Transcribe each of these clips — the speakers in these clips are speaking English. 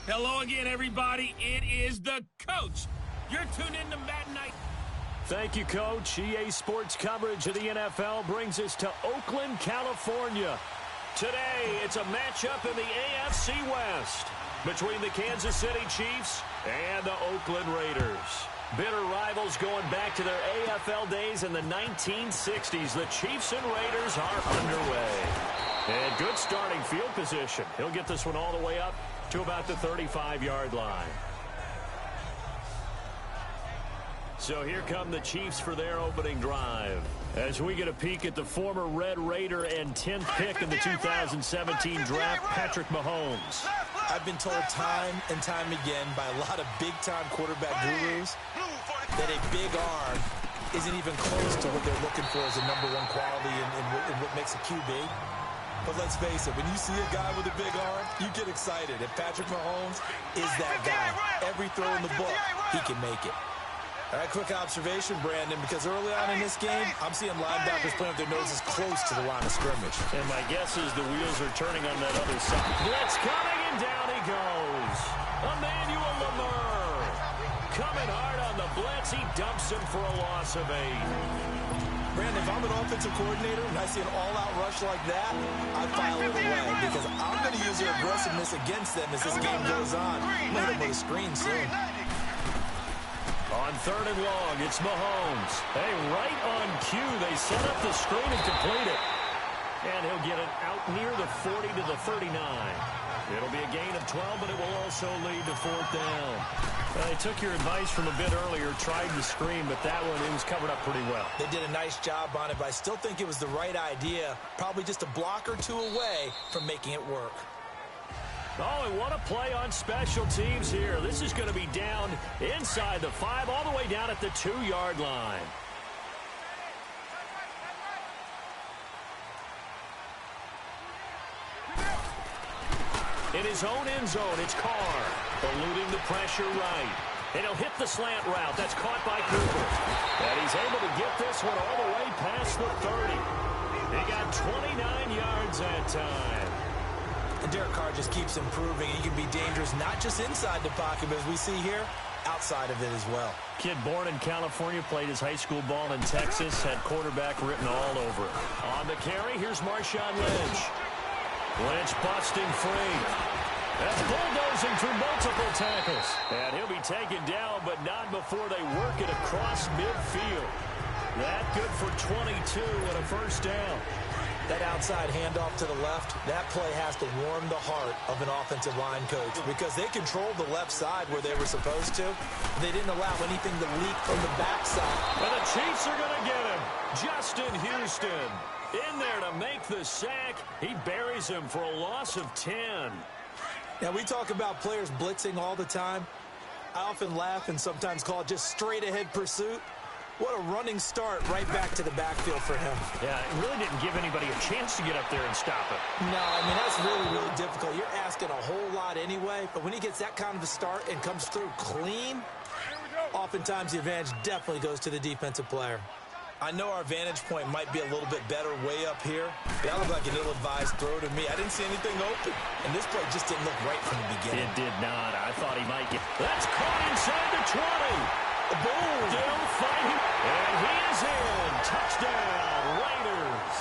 Hello again, everybody. It is the coach. You're tuned in to Madden Night. Thank you, Coach. EA Sports coverage of the NFL brings us to Oakland, California. Today, it's a matchup in the AFC West between the Kansas City Chiefs and the Oakland Raiders. Bitter rivals going back to their AFL days in the 1960s. The Chiefs and Raiders are underway. And good starting field position. He'll get this one all the way up to about the 35-yard line. So here come the Chiefs for their opening drive. As we get a peek at the former Red Raider and 10th pick in the 2017 draft, Patrick Mahomes. I've been told time and time again by a lot of big-time quarterback gurus that a big arm isn't even close to what they're looking for as a number one quality in what makes a QB. But let's face it, when you see a guy with a big arm, you get excited. And Patrick Mahomes is that guy. Every throw in the book, he can make it. All right, quick observation, Brandon, because early on in this game, I'm seeing linebackers playing with their noses close to the line of scrimmage. And my guess is the wheels are turning on that other side. Blitz coming, and down he goes. Emmanuel Lamar. Coming hard on the blitz. He dumps him for a loss of 8. Brandon, if I'm an offensive coordinator and I see an all-out rush like that, I file it away because I'm going to use their aggressiveness against them as this game goes on. I'm going to hit them with a screen soon. On 3rd and long, it's Mahomes. Hey, right on cue, they set up the screen and complete it. And he'll get it out near the 40 to the 39. It'll be a gain of 12, but it will also lead to 4th down. They took your advice from a bit earlier, tried the screen, but that one, it was covered up pretty well. They did a nice job on it, but I still think it was the right idea. Probably just a block or two away from making it work. Oh, and what a play on special teams here. This is going to be down inside the 5, all the way down at the 2-yard line. In his own end zone, it's Carr, eluding the pressure right. And he'll hit the slant route. That's caught by Cooper. And he's able to get this one all the way past the 30. He got 29 yards that time. And Derek Carr just keeps improving. He can be dangerous not just inside the pocket, but as we see here, outside of it as well. Kid born in California, played his high school ball in Texas, had quarterback written all over it. On the carry, here's Marshawn Lynch. Lynch busting free. That's bulldozing through multiple tackles. And he'll be taken down, but not before they work it across midfield. That good for 22 and a first down. That outside handoff to the left, that play has to warm the heart of an offensive line coach because they controlled the left side where they were supposed to. They didn't allow anything to leak from the backside. And the Chiefs are going to get him. Justin Houston in there to make the sack. He buries him for a loss of 10. Now, we talk about players blitzing all the time. I often laugh and sometimes call it just straight-ahead pursuit. What a running start right back to the backfield for him. Yeah, it really didn't give anybody a chance to get up there and stop it. No, I mean, that's really, really difficult. You're asking a whole lot anyway, but when he gets that kind of a start and comes through clean, oftentimes the advantage definitely goes to the defensive player. I know our vantage point might be a little bit better way up here. That looked like an ill-advised throw to me. I didn't see anything open, and this play just didn't look right from the beginning. It did not. I thought he might get... That's caught inside the 20. Boom! Still fighting, and he is in. Touchdown, Raiders.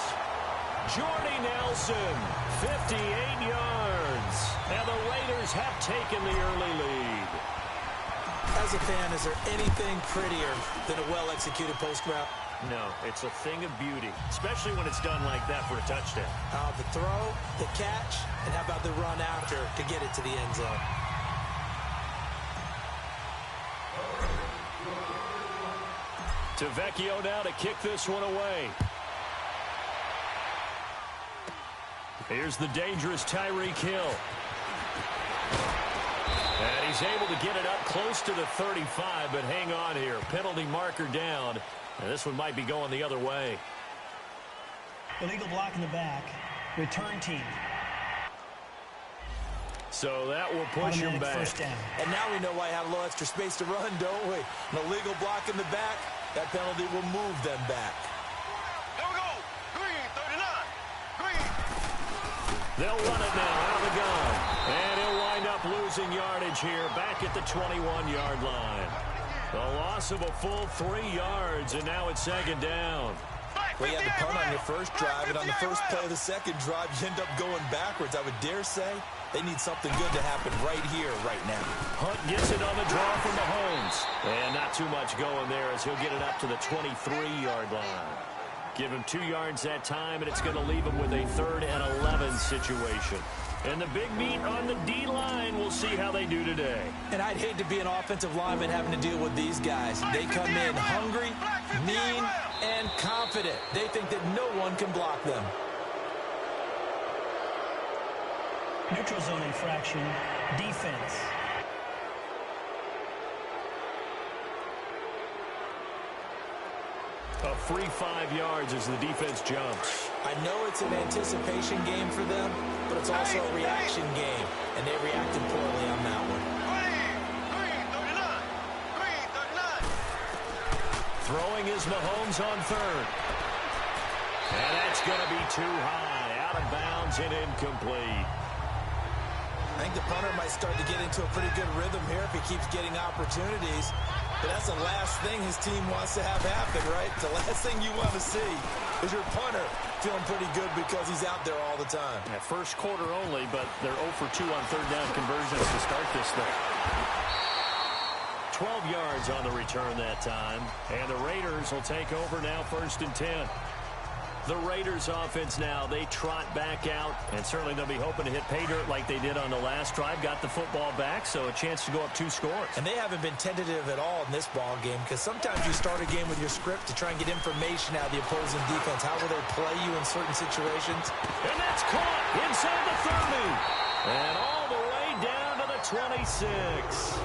Jordy Nelson, 58 yards. And the Raiders have taken the early lead. As a fan, is there anything prettier than a well-executed post route? No, it's a thing of beauty, especially when it's done like that for a touchdown. The throw, the catch, and how about the run after to get it to the end zone? To Vecchio now to kick this one away. Here's the dangerous Tyreek Hill. And he's able to get it up close to the 35, but hang on here. Penalty marker down. And this one might be going the other way. Illegal block in the back. Return team. So that will push him back. First down. And now we know why I have a little extra space to run, don't we? An illegal block in the back. That penalty will move them back. Here we go. Green, 39. Green. They'll run it now out of the gun. And he'll wind up losing losing yardage here back at the 21-yard line. A loss of a full 3 yards, and now it's second down. Well, you had the punt on your first drive, and on the first play of the second drive, you end up going backwards. I would dare say they need something good to happen right here, right now. Hunt gets it on the draw from Mahomes. And not too much going there as he'll get it up to the 23-yard line. Give him 2 yards that time, and it's going to leave him with a 3rd and 11 situation. And the big meat on the D-line, we'll see how they do today. And I'd hate to be an offensive lineman having to deal with these guys. They come in hungry, mean, and confident. They think that no one can block them. Neutral zone infraction, defense. A free 5 yards as the defense jumps. I know it's an anticipation game for them, but it's also a reaction game, and they reacted poorly on that one. Throwing is Mahomes on 3rd. And that's going to be too high. Out of bounds and incomplete. I think the punter might start to get into a pretty good rhythm here if he keeps getting opportunities. But that's the last thing his team wants to have happen, right? The last thing you want to see is your punter feeling pretty good because he's out there all the time. Yeah, first quarter only, but they're 0 for 2 on 3rd down conversions to start this thing. 12 yards on the return that time. And the Raiders will take over now 1st and 10. The Raiders offense now, they trot back out, and certainly they'll be hoping to hit pay dirt like they did on the last drive. Got the football back, so a chance to go up 2 scores. And they haven't been tentative at all in this ball game because sometimes you start a game with your script to try and get information out of the opposing defense. How will they play you in certain situations? And that's caught inside the 30. And all the way down to the 26.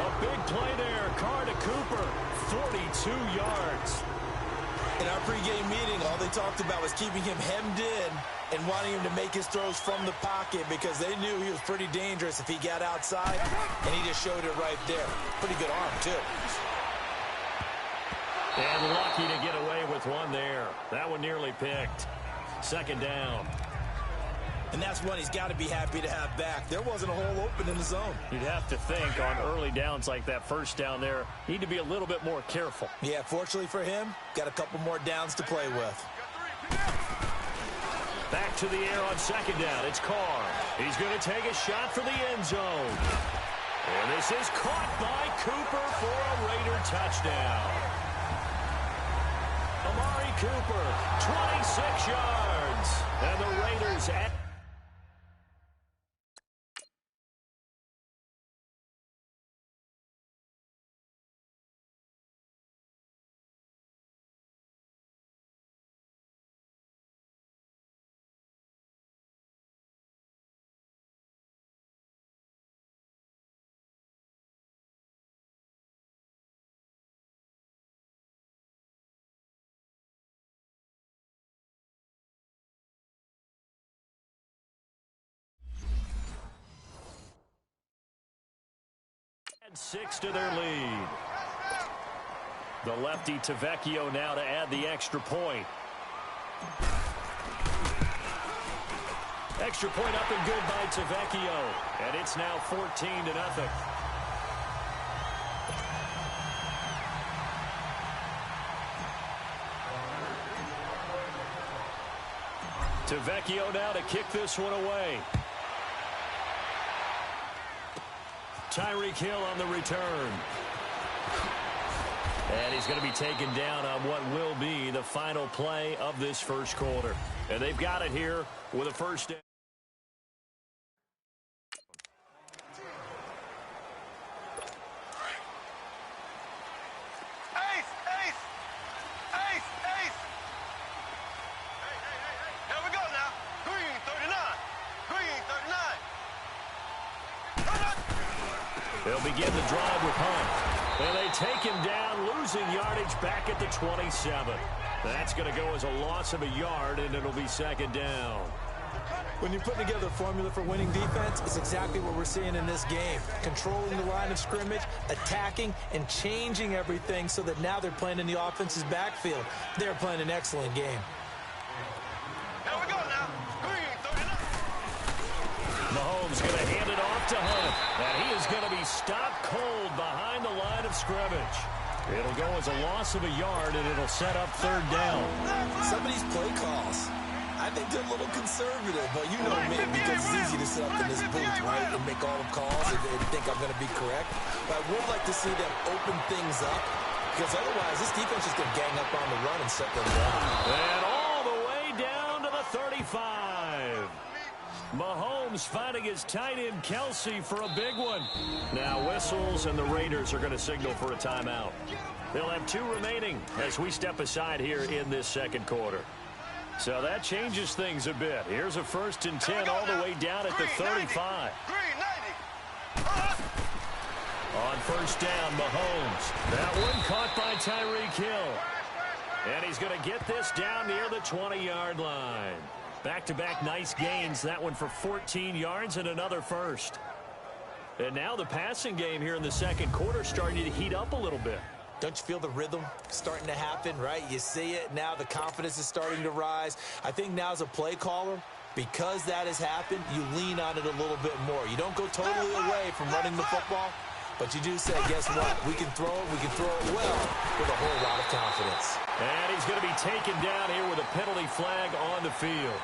A big play there. Carr to Cooper, 42 yards. In our pregame meeting, all they talked about was keeping him hemmed in and wanting him to make his throws from the pocket because they knew he was pretty dangerous if he got outside, and he just showed it right there. Pretty good arm, too. And lucky to get away with one there. That one nearly picked. Second down. And that's one he's got to be happy to have back. There wasn't a hole open in the zone. You'd have to think on early downs like that first down there, need to be a little bit more careful. Yeah, fortunately for him, got a couple more downs to play with. Back to the air on second down. It's Carr. He's going to take a shot for the end zone. And this is caught by Cooper for a Raider touchdown. Amari Cooper, 26 yards. And the Raiders at add 6 to their lead. The lefty Tavecchio now to add the extra point. Extra point up and good by Tavecchio. And it's now 14-0. Tavecchio now to kick this one away. Tyreek Hill on the return. And he's going to be taken down on what will be the final play of this first quarter. And they've got it here with a first down. They'll begin the drive with Hunt. And they take him down, losing yardage back at the 27. That's going to go as a loss of a yard, and it'll be second down. When you're putting together a formula for winning defense, it's exactly what we're seeing in this game. Controlling the line of scrimmage, attacking, and changing everything so that now they're playing in the offense's backfield. They're playing an excellent game. Here we go now. Mahomes going to hand it off to Hunt. And he is going to be stopped cold behind the line of scrimmage. It'll go as a loss of a yard, and it'll set up third down. Some of these play calls, I think they're a little conservative, but you know me, because it's easy to sit up in this booth, right, and make all the calls and think I'm going to be correct. But I would like to see them open things up, because otherwise this defense is going to gang up on the run and shut them down. And all the way down to the 35. Mahomes finding his tight end Kelsey for a big one. Now whistles, and the Raiders are going to signal for a timeout. They'll have 2 remaining as we step aside here in this second quarter. So that changes things a bit. Here's a 1st and 10 all the way down at the 35. On 1st down, Mahomes. That one caught by Tyreek Hill. And he's going to get this down near the 20-yard line. Back-to-back nice gains. That one for 14 yards and another first. And now the passing game here in the second quarter starting to heat up a little bit. Don't you feel the rhythm starting to happen, right? You see it. Now the confidence is starting to rise. I think now as a play caller, because that has happened, you lean on it a little bit more. You don't go totally away from running the football, but you do say, guess what? We can throw it. We can throw it well with a whole lot of confidence. And he's going to be taken down here with a penalty flag on the field.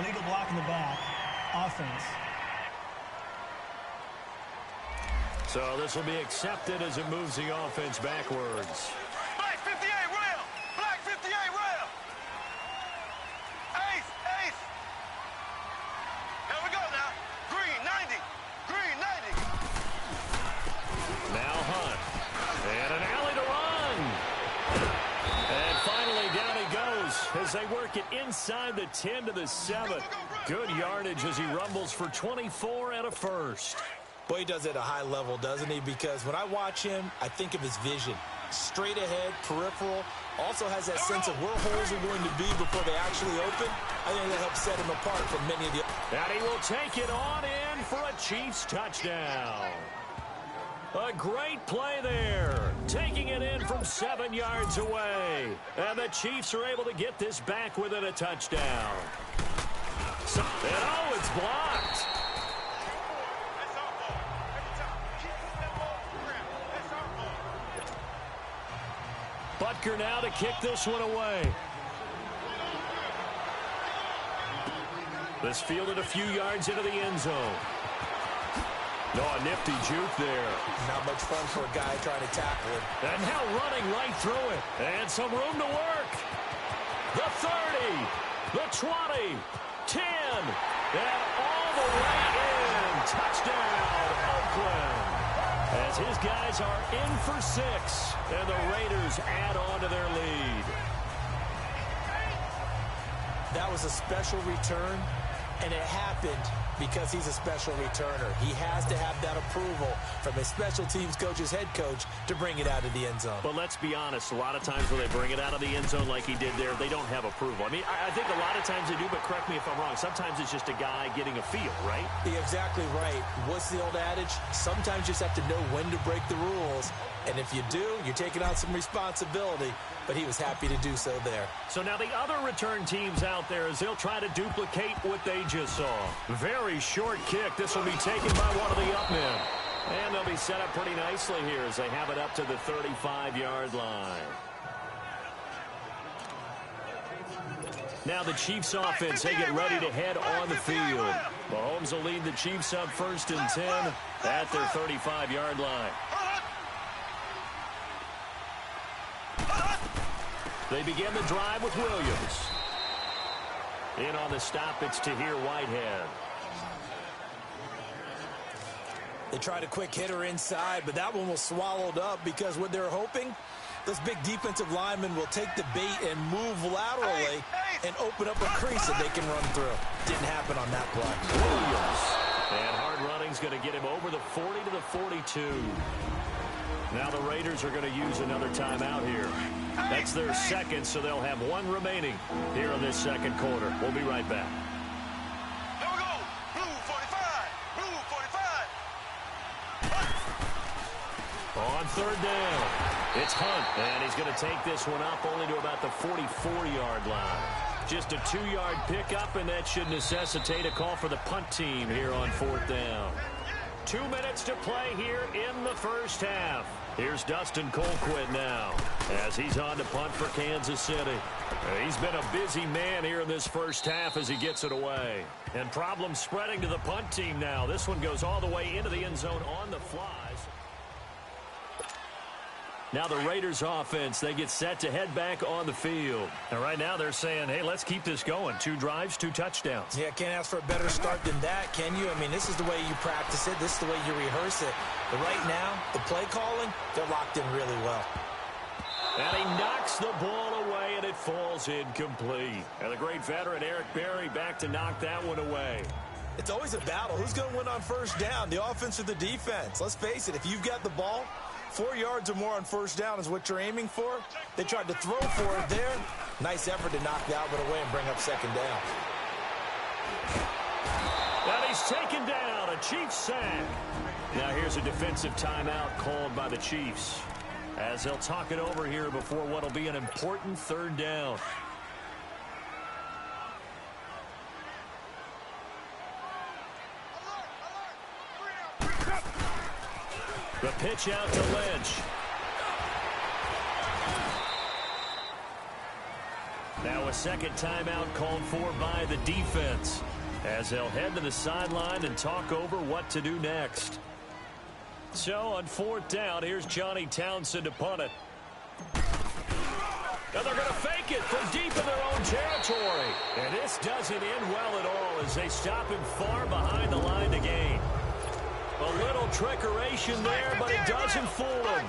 Illegal block in the back. Offense. So this will be accepted as it moves the offense backwards. Black 58 rail. Black 58 rail. Ace. Ace. Here we go now. Green 90. Green 90. Now Hunt. And an alley to run. And finally down he goes as they work it inside the 10 to the 7. Good yardage as he rumbles for 24 and a first. Boy, he does it at a high level, doesn't he? Because when I watch him, I think of his vision. Straight ahead, peripheral. Also has that sense of where holes are going to be before they actually open. I think that helps set him apart from many of the... And he will take it on in for a Chiefs touchdown. A great play there. Taking it in from 7 yards away. And the Chiefs are able to get this back within a touchdown. And oh, it's blocked. Butker now to kick this one away. This fielded a few yards into the end zone. No, a nifty juke there. Not much fun for a guy trying to tackle him. And now running right through it. And some room to work. The 30, the 20, 10, and all the way in. Touchdown, Oakland. As his guys are in for 6, and the Raiders add on to their lead. That was a special return, and it happened because he's a special returner. He has to have that approval from his special teams coach's head coach to bring it out of the end zone. But let's be honest, a lot of times when they bring it out of the end zone like he did there, they don't have approval. I mean, I think a lot of times they do, but correct me if I'm wrong. Sometimes it's just a guy getting a feel, right? You're exactly right. What's the old adage? Sometimes you just have to know when to break the rules. And if you do, you're taking on some responsibility. But he was happy to do so there. So now the other return teams out there as they'll try to duplicate what they just saw. Very short kick. This will be taken by one of the up men. And they'll be set up pretty nicely here as they have it up to the 35-yard line. Now the Chiefs offense, they get ready to head on the field. Mahomes will lead the Chiefs up 1st and 10 at their 35-yard line. They begin the drive with Williams. In on the stop, it's Tahir Whitehead. They tried a quick hitter inside, but that one was swallowed up because what they're hoping, those big defensive linemen will take the bait and move laterally and open up a crease that they can run through. Didn't happen on that play. Williams. And hard running's going to get him over the 40 to the 42. Now the Raiders are going to use another timeout here. That's their second, so they'll have 1 remaining here in this second quarter. We'll be right back. Here we go. Blue 45. Blue 45. On 3rd down, it's Hunt, and he's going to take this one up only to about the 44-yard line. Just a 2-yard pickup, and that should necessitate a call for the punt team here on 4th down. 2 minutes to play here in the first half. Here's Dustin Colquitt now as he's on to punt for Kansas City. He's been a busy man here in this first half as he gets it away. And problems spreading to the punt team now. This one goes all the way into the end zone on the flies. Now the Raiders offense, they get set to head back on the field. And right now they're saying, hey, let's keep this going. 2 drives, 2 touchdowns. Yeah, can't ask for a better start than that, can you? I mean, this is the way you practice it. This is the way you rehearse it. But right now, the play calling, they're locked in really well. And he knocks the ball away, and it falls incomplete. And the great veteran Eric Berry back to knock that one away. It's always a battle. Who's going to win on first down, the offense or the defense? Let's face it, if you've got the ball, 4 yards or more on first down is what you're aiming for. They tried to throw for it there. Nice effort to knock that one away and bring up second down. And he's taken down, a Chiefs sack. Now here's a defensive timeout called by the Chiefs as they'll talk it over here before what will be an important 3rd down. The pitch out to Lynch. Now a second timeout called for by the defense as they'll head to the sideline and talk over what to do next. So on 4th down, here's Johnny Townsend to punt it. And they're going to fake it from deep in their own territory. And this doesn't end well at all as they stop him far behind the line to gain. A little trickeration there, but it doesn't fool him.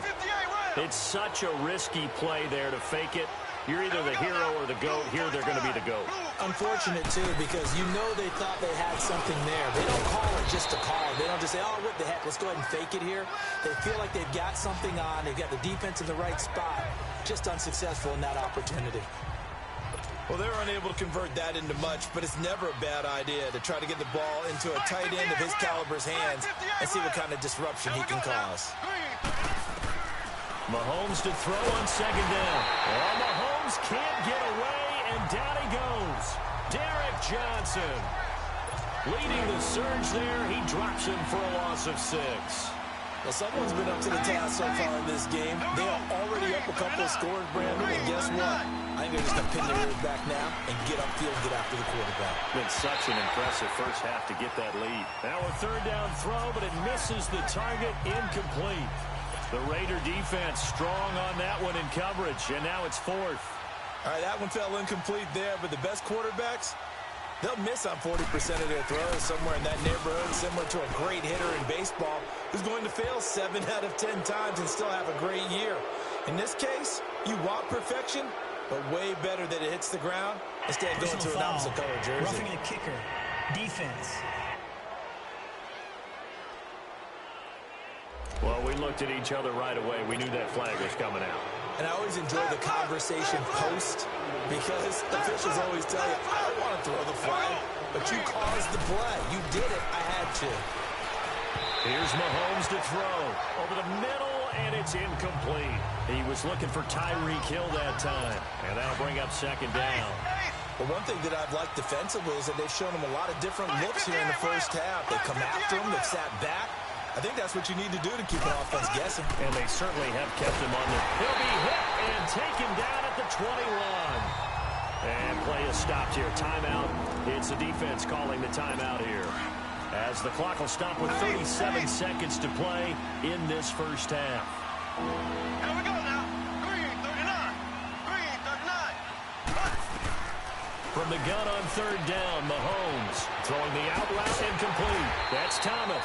It's such a risky play there to fake it. You're either the hero or the GOAT. Here they're going to be the GOAT. Unfortunate, too, because you know they thought they had something there. They don't call it just to call it. They don't just say, oh, what the heck, let's go ahead and fake it here. They feel like they've got something on. They've got the defense in the right spot. Just unsuccessful in that opportunity. Well, they're unable to convert that into much, but it's never a bad idea to try to get the ball into a tight end of his caliber's hands and see what kind of disruption he can cause. Mahomes to throw on second down. Well, Mahomes can't get away, and down he goes. Derek Johnson leading the surge there. He drops him for a loss of 6. Well, someone's been up to the task so far in this game. They are already up a couple of scores, Brandon, and guess what? I think they're just going to pin their ears back now and get upfield and get after the quarterback. Been such an impressive first half to get that lead. Now a 3rd down throw, but it misses the target, incomplete. The Raider defense strong on that one in coverage, and now it's 4th. All right, that one fell incomplete there, but the best quarterbacks, they'll miss on 40% of their throws somewhere in that neighborhood, similar to a great hitter in baseball who's going to fail 7 out of 10 times and still have a great year. In this case, you want perfection, but way better that it hits the ground instead of going to an opposite color jersey. Roughing the kicker. Defense. Well, we looked at each other right away. We knew that flag was coming out. And I always enjoy the conversation post because officials always tell you, I don't want to throw the flag, but you caused the play. You did it. I had to. Here's Mahomes to throw over the middle, and it's incomplete. He was looking for Tyreek Hill that time, and that'll bring up second down. But one thing that I've liked defensively is that they've shown him a lot of different looks here in the first half. They come after him. They've sat back. I think that's what you need to do to keep an offense guessing. And they certainly have kept him on the... He'll be hit and taken down at the 21. And play is stopped here. Timeout. It's the defense calling the timeout here, as the clock will stop with 37 seconds to play in this first half. Here we go now. Green 39. Green 39. From the gun on 3rd down, Mahomes throwing the out route incomplete. That's Thomas.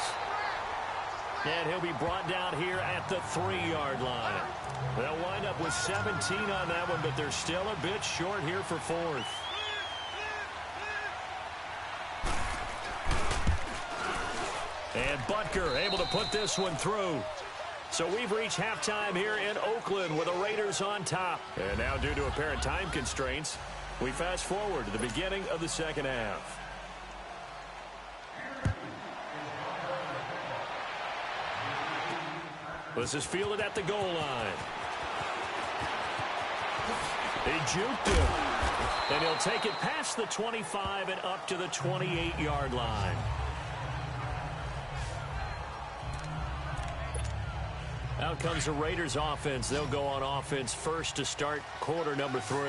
And he'll be brought down here at the 3-yard line. They'll wind up with 17 on that one, but they're still a bit short here for 4th. And Butker able to put this one through. So we've reached halftime here in Oakland with the Raiders on top. And now, due to apparent time constraints, we fast forward to the beginning of the second half. This is fielded at the goal line. He juked him. And he'll take it past the 25 and up to the 28-yard line. Out comes the Raiders offense. They'll go on offense first to start quarter number 3.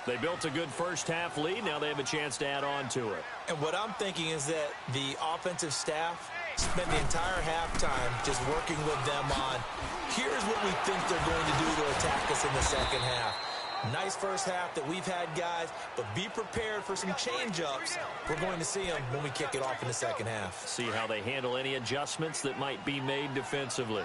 They built a good first half lead. Now they have a chance to add on to it. And what I'm thinking is that the offensive staff spent the entire halftime just working with them on, here's what we think they're going to do to attack us in the second half. Nice first half that we've had, guys, but be prepared for some change-ups. We're going to see them when we kick it off in the second half. See how they handle any adjustments that might be made defensively.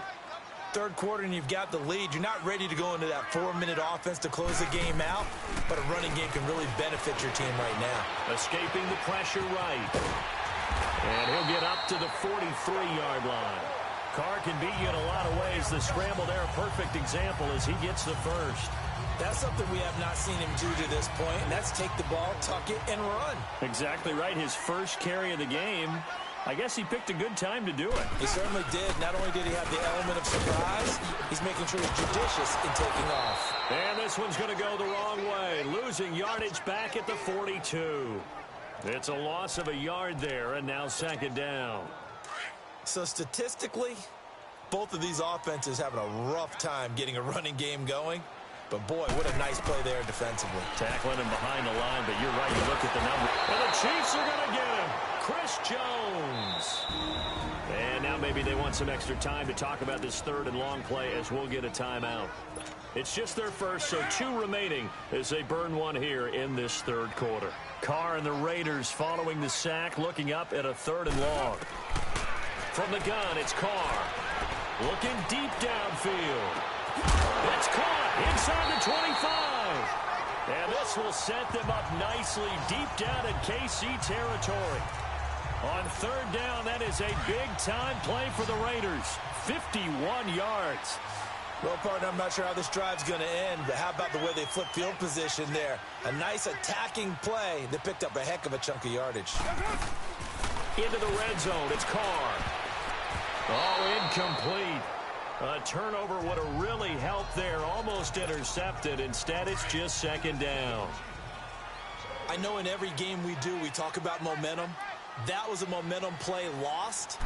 Third quarter and you've got the lead. You're not ready to go into that 4-minute offense to close the game out, but a running game can really benefit your team right now. Escaping the pressure right. And he'll get up to the 43-yard line. Carr can beat you in a lot of ways. The scramble there, a perfect example as he gets the first. That's something we have not seen him do to this point, and that's take the ball, tuck it, and run. Exactly right. His first carry of the game. I guess he picked a good time to do it. He certainly did. Not only did he have the element of surprise, he's making sure he's judicious in taking off. And this one's going to go the wrong way. Losing yardage back at the 42. It's a loss of a yard there, and now second down. So statistically, both of these offenses having a rough time getting a running game going. But, boy, what a nice play there defensively. Tackling him behind the line, but you're right. You look at the number. And the Chiefs are going to get him. Chris Jones. And now maybe they want some extra time to talk about this third and long play as we'll get a timeout. It's just their first, so 2 remaining as they burn one here in this third quarter. Carr and the Raiders following the sack, looking up at a third and long. From the gun, it's Carr. Looking deep downfield. It's caught inside the 25. And this will set them up nicely deep down in KC territory. On third down, that is a big-time play for the Raiders. 51 yards. Well, partner, I'm not sure how this drive's going to end, but how about the way they flip field position there? A nice attacking play that picked up a heck of a chunk of yardage. Into the red zone, it's Carr. Oh, incomplete. A turnover would have really helped there, almost intercepted. Instead, it's just second down. I know in every game we do, we talk about momentum. That was a momentum play lost.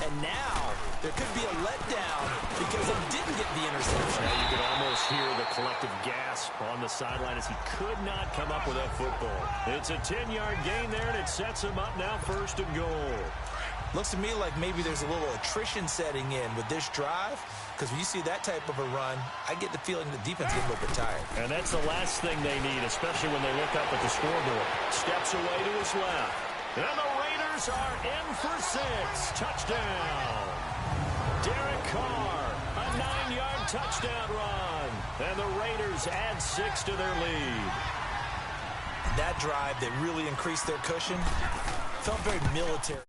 And now there could be a letdown because it didn't get the interception. Now you could almost hear the collective gasp on the sideline as he could not come up with that football. It's a 10-yard gain there, and it sets him up now first and goal. Looks to me like maybe there's a little attrition setting in with this drive, because when you see that type of a run, I get the feeling the defense gets a little bit tired. And that's the last thing they need, especially when they look up at the scoreboard. Steps away to his left. And the Raiders are in for 6. Touchdown. Derek Carr, a 9-yard touchdown run. And the Raiders add 6 to their lead. That drive that really increased their cushion felt very military.